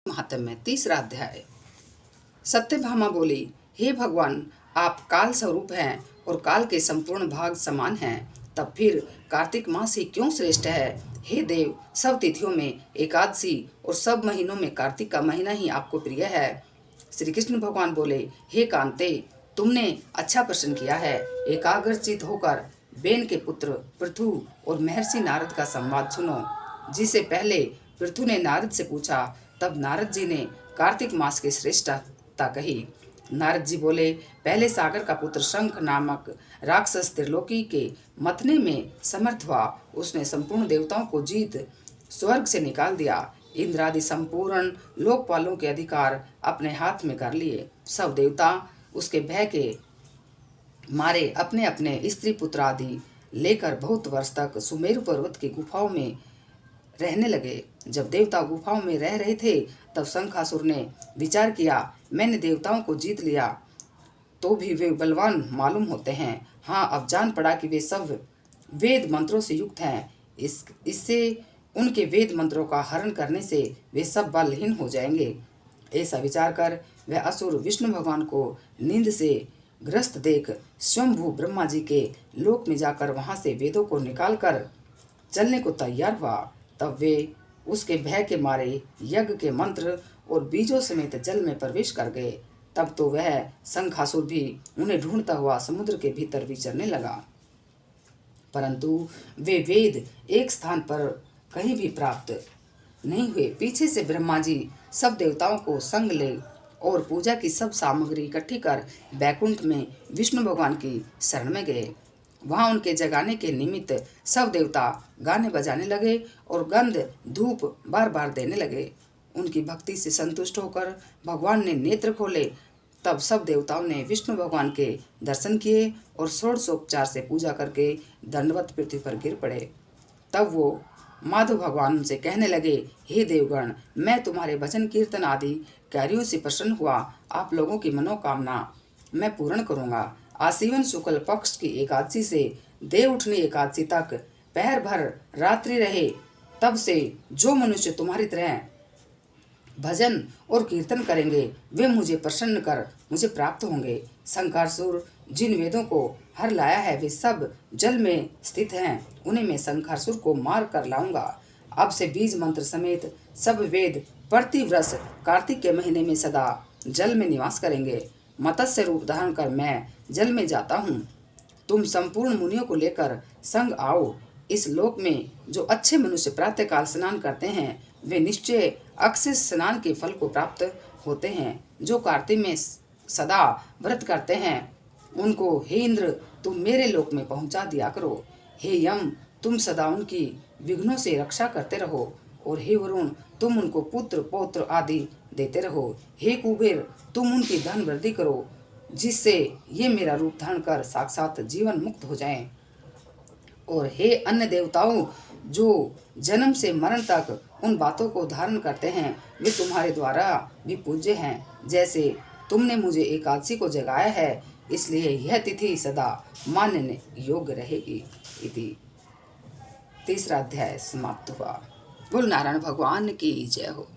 महात्म्य। तीसरा अध्याय। सत्यभामा बोली, हे भगवान, आप काल स्वरूप हैं और काल के संपूर्ण भाग समान हैं, तब फिर कार्तिक मास ही क्यों श्रेष्ठ है? हे देव, सब तिथियों में एकादशी और सब महीनों में कार्तिक का महीना ही आपको प्रिय है। श्री कृष्ण भगवान बोले, हे कांते, तुमने अच्छा प्रश्न किया है। एकाग्रचित होकर बेन के पुत्र पृथु और महर्षि नारद का संवाद सुनो। जिसे पहले पृथु ने नारद से पूछा, तब नारद जी ने कार्तिक मास की श्रेष्ठता कही। नारद जी बोले, पहले सागर का पुत्र शंख नामक राक्षस त्रिलोकी के मथने में समर्थ हुआ। उसने संपूर्ण देवताओं को जीत स्वर्ग से निकाल दिया। इंद्र आदि संपूर्ण लोकपालों के अधिकार अपने हाथ में कर लिए। सब देवता उसके भय के मारे अपने अपने स्त्री पुत्र आदि लेकर बहुत वर्ष तक सुमेरु पर्वत की गुफाओं में रहने लगे। जब देवता गुफाओं में रह रहे थे, तब शंखासुर ने विचार किया, मैंने देवताओं को जीत लिया तो भी वे बलवान मालूम होते हैं। हाँ, अब जान पड़ा कि वे सब वेद मंत्रों से युक्त हैं। इससे उनके वेद मंत्रों का हरण करने से वे सब बलहीन हो जाएंगे। ऐसा विचार कर वह असुर विष्णु भगवान को नींद से ग्रस्त देख स्वयंभू ब्रह्मा जी के लोक में जाकर वहां से वेदों को निकालकर चलने को तैयार हुआ। तब वे उसके भय के मारे यज्ञ के मंत्र और बीजों समेत जल में प्रवेश कर गए। तब तो वह शंखासुर भी उन्हें ढूंढता हुआ समुद्र के भीतर विचरने लगा, परंतु वे वेद एक स्थान पर कहीं भी प्राप्त नहीं हुए। पीछे से ब्रह्मा जी सब देवताओं को संग ले और पूजा की सब सामग्री इकट्ठी कर बैकुंठ में विष्णु भगवान की शरण में गए। वहां उनके जगाने के निमित्त सब देवता गाने बजाने लगे और गंध धूप बार बार देने लगे। उनकी भक्ति से संतुष्ट होकर भगवान ने नेत्र खोले। तब सब देवताओं ने विष्णु भगवान के दर्शन किए और षोडशोपचार से पूजा करके दंडवत पृथ्वी पर गिर पड़े। तब वो माधव भगवान उनसे कहने लगे, हे देवगण, मैं तुम्हारे भजन कीर्तन आदि कार्यों से प्रसन्न हुआ। आप लोगों की मनोकामना मैं पूर्ण करूंगा। आसीवन शुक्ल पक्ष की एकादशी से देव उठनी एकादशी तक पहर भर रात्रि रहे, तब से जो मनुष्य तुम्हारी तरह भजन और कीर्तन करेंगे वे मुझे प्रसन्न कर मुझे प्राप्त होंगे। शंखासुर जिन वेदों को हर लाया है वे सब जल में स्थित हैं, उन्हें मैं शंखासुर को मार कर लाऊंगा। अब से बीज मंत्र समेत सब वेद प्रतिवर्ष कार्तिक के महीने में सदा जल में निवास करेंगे। मत्स्य रूप धारण कर मैं जल में जाता हूँ। तुम संपूर्ण मुनियों को लेकर संग आओ। इस लोक में जो अच्छे मनुष्य प्रातःकाल स्नान करते हैं वे निश्चय अक्षय स्नान के फल को प्राप्त होते हैं। जो कार्तिक में सदा व्रत करते हैं उनको हे इंद्र तुम मेरे लोक में पहुंचा दिया करो। हे यम, तुम सदा उनकी विघ्नों से रक्षा करते रहो। और हे वरुण, तुम उनको पुत्र पौत्र आदि देते रहो। हे कुबेर, तुम उनकी धन वृद्धि करो, जिससे ये मेरा रूप धारण कर साक्षात जीवन मुक्त हो जाएं। और हे अन्य देवताओं, जो जन्म से मरण तक उन बातों को धारण करते हैं वे तुम्हारे द्वारा भी पूज्य हैं। जैसे तुमने मुझे एकादशी को जगाया है, इसलिए यह तिथि सदा मानने योग्य रहेगी। इति तीसरा अध्याय समाप्त हुआ। बोल नारायण भगवान की जय हो।